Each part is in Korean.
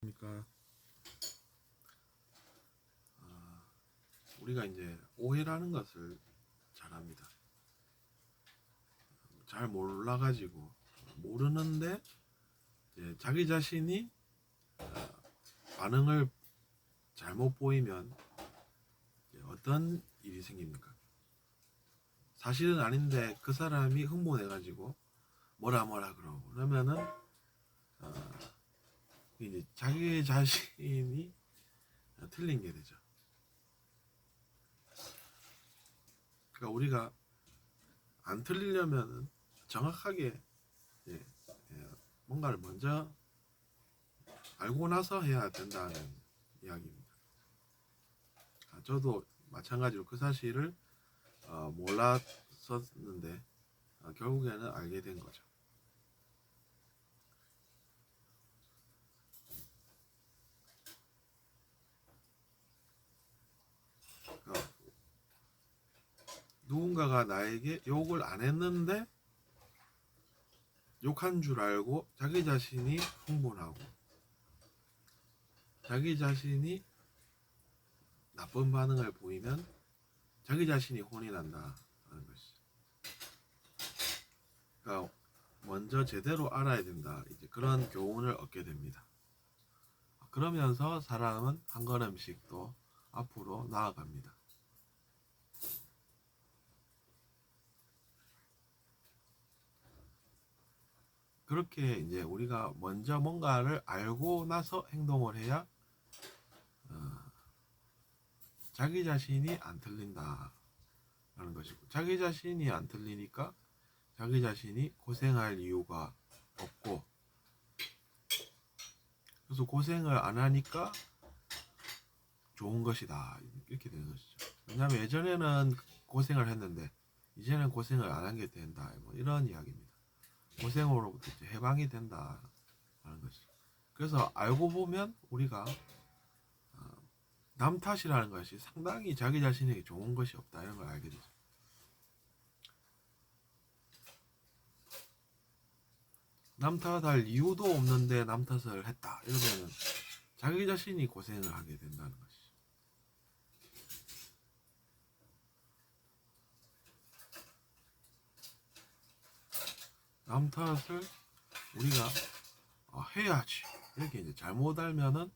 그러니까 우리가 이제 오해라는 것을 잘합니다. 잘 몰라가지고 모르는데 이제 자기 자신이 반응을 잘못 보이면 어떤 일이 생깁니까? 사실은 아닌데 그 사람이 흥분해가지고 뭐라 그러고 그러면은 이제 자기 자신이 틀린 게 되죠. 그러니까 우리가 안 틀리려면은 정확하게 뭔가를 먼저 알고 나서 해야 된다는 이야기입니다. 저도 마찬가지로 그 사실을 몰랐었는데 결국에는 알게 된 거죠. 그러니까 누군가가 나에게 욕을 안 했는데 욕한 줄 알고 자기 자신이 흥분하고 자기 자신이 나쁜 반응을 보이면 자기 자신이 혼이 난다는 것이죠. 그러니까 먼저 제대로 알아야 된다. 이제 그런 교훈을 얻게 됩니다. 그러면서 사람은 한 걸음씩 또 앞으로 나아갑니다. 그렇게 이제 우리가 먼저 뭔가를 알고 나서 행동을 해야 자기 자신이 안 틀린다 라는 것이고, 자기 자신이 안 틀리니까 자기 자신이 고생할 이유가 없고, 그래서 고생을 안 하니까 좋은 것이다 이렇게 되는 것이죠. 왜냐하면 예전에는 고생을 했는데 이제는 고생을 안 한 게 된다, 뭐 이런 이야기입니다. 고생으로부터 이제 해방이 된다라는 것이죠. 그래서 알고 보면 우리가 남 탓이라는 것이 상당히 자기 자신에게 좋은 것이 없다 이런 걸 알게 되죠. 남 탓할 이유도 없는데 남 탓을 했다 이러면 자기 자신이 고생을 하게 된다는 것이죠. 남 탓을 우리가 해야지 이렇게 이제 잘못 알면은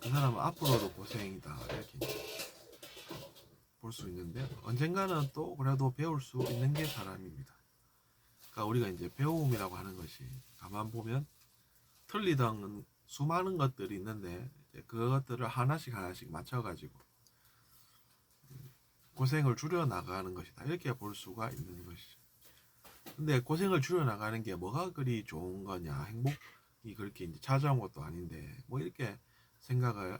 그 사람은 앞으로도 고생이다 이렇게 볼 수 있는데, 언젠가는 또 그래도 배울 수 있는 게 사람입니다. 그러니까 우리가 이제 배움이라고 하는 것이 가만 보면 틀리던 수많은 것들이 있는데 그것들을 하나씩 맞춰가지고 고생을 줄여 나가는 것이다 이렇게 볼 수가 있는 것이죠. 근데 고생을 줄여 나가는 게 뭐가 그리 좋은 거냐, 행복이 그렇게 이제 찾아온 것도 아닌데 뭐 이렇게 생각을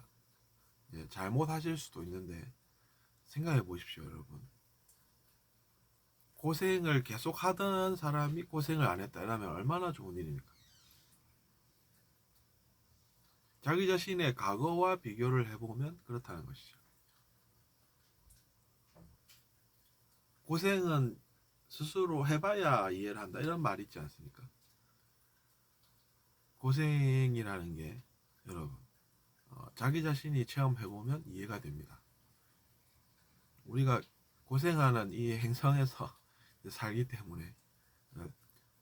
잘못 하실 수도 있는데, 생각해 보십시오 여러분. 고생을 계속 하던 사람이 고생을 안 했다 이러면 얼마나 좋은 일입니까? 자기 자신의 과거와 비교를 해보면 그렇다는 것이죠. 고생은 스스로 해봐야 이해를 한다 이런 말 있지 않습니까? 고생이라는 게 여러분 자기 자신이 체험해보면 이해가 됩니다. 우리가 고생하는 이 행성에서 살기 때문에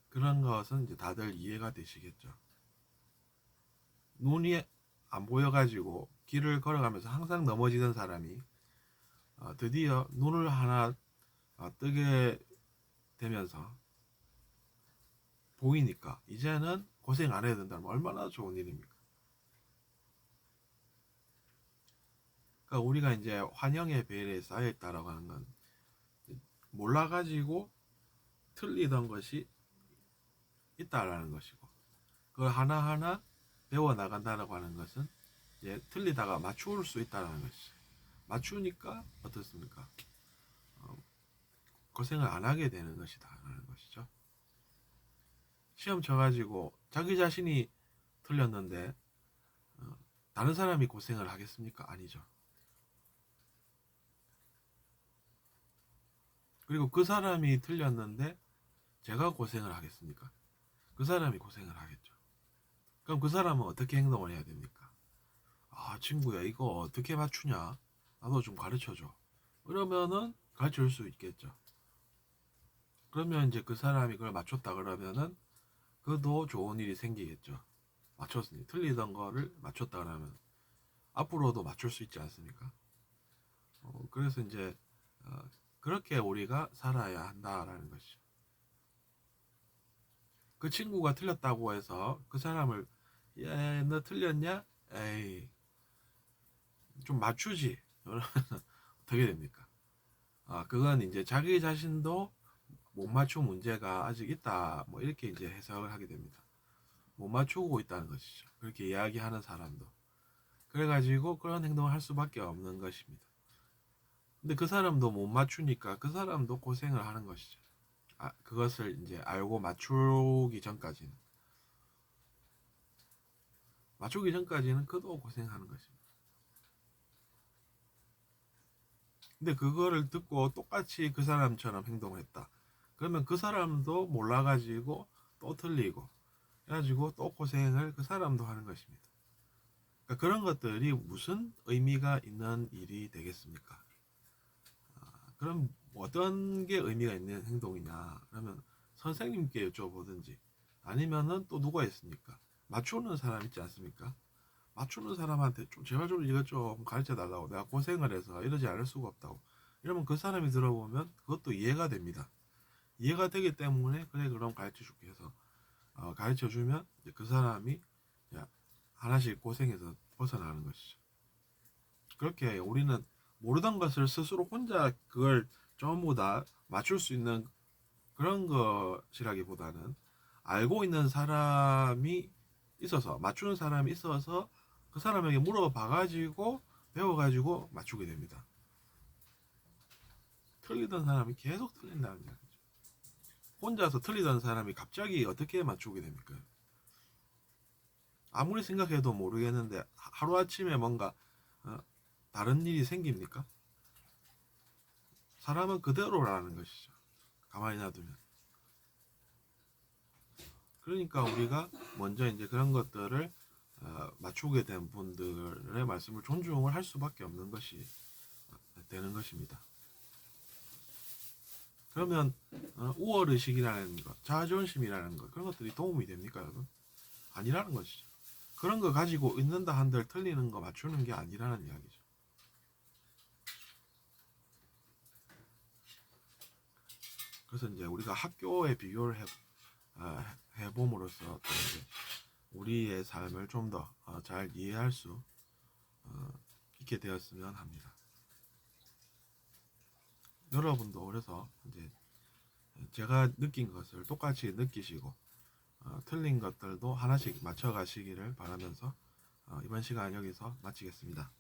그런 것은 이제 다들 이해가 되시겠죠. 눈이 안 보여가지고 길을 걸어가면서 항상 넘어지던 사람이 드디어 눈을 하나 뜨게 되면서 보이니까 이제는 고생 안 해야 된다면 얼마나 좋은 일입니까? 그러니까 우리가 이제 환영의 베일에 쌓여있다라고 하는 건 몰라가지고 틀리던 것이 있다라는 것이고, 그걸 하나하나 배워나간다라고 하는 것은 이제 틀리다가 맞출 수 있다라는 것이죠. 맞추니까 어떻습니까? 고생을 안 하게 되는 것이다 라는 것이죠. 시험 쳐가지고 자기 자신이 틀렸는데 다른 사람이 고생을 하겠습니까? 아니죠. 그리고 그 사람이 틀렸는데 제가 고생을 하겠습니까? 그 사람이 고생을 하겠죠. 그럼 그 사람은 어떻게 행동을 해야 됩니까? 아, 친구야, 이거 어떻게 맞추냐? 나도 좀 가르쳐줘. 그러면은 가르쳐 줄 수 있겠죠. 그러면 이제 그 사람이 그걸 맞췄다 그러면은 그도 좋은 일이 생기겠죠. 맞췄으니 틀리던 거를 맞췄다 그러면 앞으로도 맞출 수 있지 않습니까? 그래서 이제 어, 그렇게 우리가 살아야 한다라는 것이죠. 그 친구가 틀렸다고 해서 그 사람을 야, 너 틀렸냐? 에이, 좀 맞추지. 그러면 어떻게 됩니까? 아, 그건 이제 자기 자신도 못 맞춘 문제가 아직 있다. 뭐 이렇게 이제 해석을 하게 됩니다. 못 맞추고 있다는 것이죠. 그렇게 이야기하는 사람도. 그래가지고 그런 행동을 할 수밖에 없는 것입니다. 근데 그 사람도 못 맞추니까 그 사람도 고생을 하는 것이죠. 아, 그것을 이제 알고 맞추기 전까지는. 맞추기 전까지는 그도 고생하는 것입니다. 근데 그거를 듣고 똑같이 그 사람처럼 행동을 했다. 그러면 그 사람도 몰라가지고 또 틀리고 해가지고 또 고생을 그 사람도 하는 것입니다. 그러니까 그런 것들이 무슨 의미가 있는 일이 되겠습니까? 그럼 어떤 게 의미가 있는 행동이냐? 그러면 선생님께 여쭤보든지 아니면은 또 누가 있습니까? 맞추는 사람 있지 않습니까? 맞추는 사람한테 좀 제발 좀 이것 좀 가르쳐 달라고 내가 고생을 해서 이러지 않을 수가 없다고 이러면 그 사람이 들어보면 그것도 이해가 됩니다. 이해가 되기 때문에 그래 그럼 가르쳐 줄게 해서 가르쳐 주면 그 사람이 하나씩 고생해서 벗어나는 것이죠. 그렇게 우리는 모르던 것을 스스로 혼자 그걸 전부 다 맞출 수 있는 그런 것이라기보다는 알고 있는 사람이 있어서 맞추는 사람이 있어서 그 사람에게 물어봐가지고 배워가지고 맞추게 됩니다. 틀리던 사람이 계속 틀린다는 이야기죠. 혼자서 틀리던 사람이 갑자기 어떻게 맞추게 됩니까? 아무리 생각해도 모르겠는데 하루아침에 뭔가 어, 다른 일이 생깁니까? 사람은 그대로라는 것이죠. 가만히 놔두면. 그러니까 우리가 먼저 이제 그런 것들을 맞추게 된 분들의 말씀을 존중을 할 수밖에 없는 것이 되는 것입니다. 그러면 우월의식이라는 것, 자존심이라는 것 그런 것들이 도움이 됩니까, 여러분? 아니라는 것이죠. 그런 거 가지고 있는다 한들 틀리는 거 맞추는 게 아니라는 이야기죠. 그래서 이제 우리가 학교에 비교를 해봄으로써 또 이제 우리의 삶을 좀 더 잘 이해할 수 있게 되었으면 합니다. 여러분도 그래서 이제 제가 느낀 것을 똑같이 느끼시고 틀린 것들도 하나씩 맞춰가시기를 바라면서 이번 시간 여기서 마치겠습니다.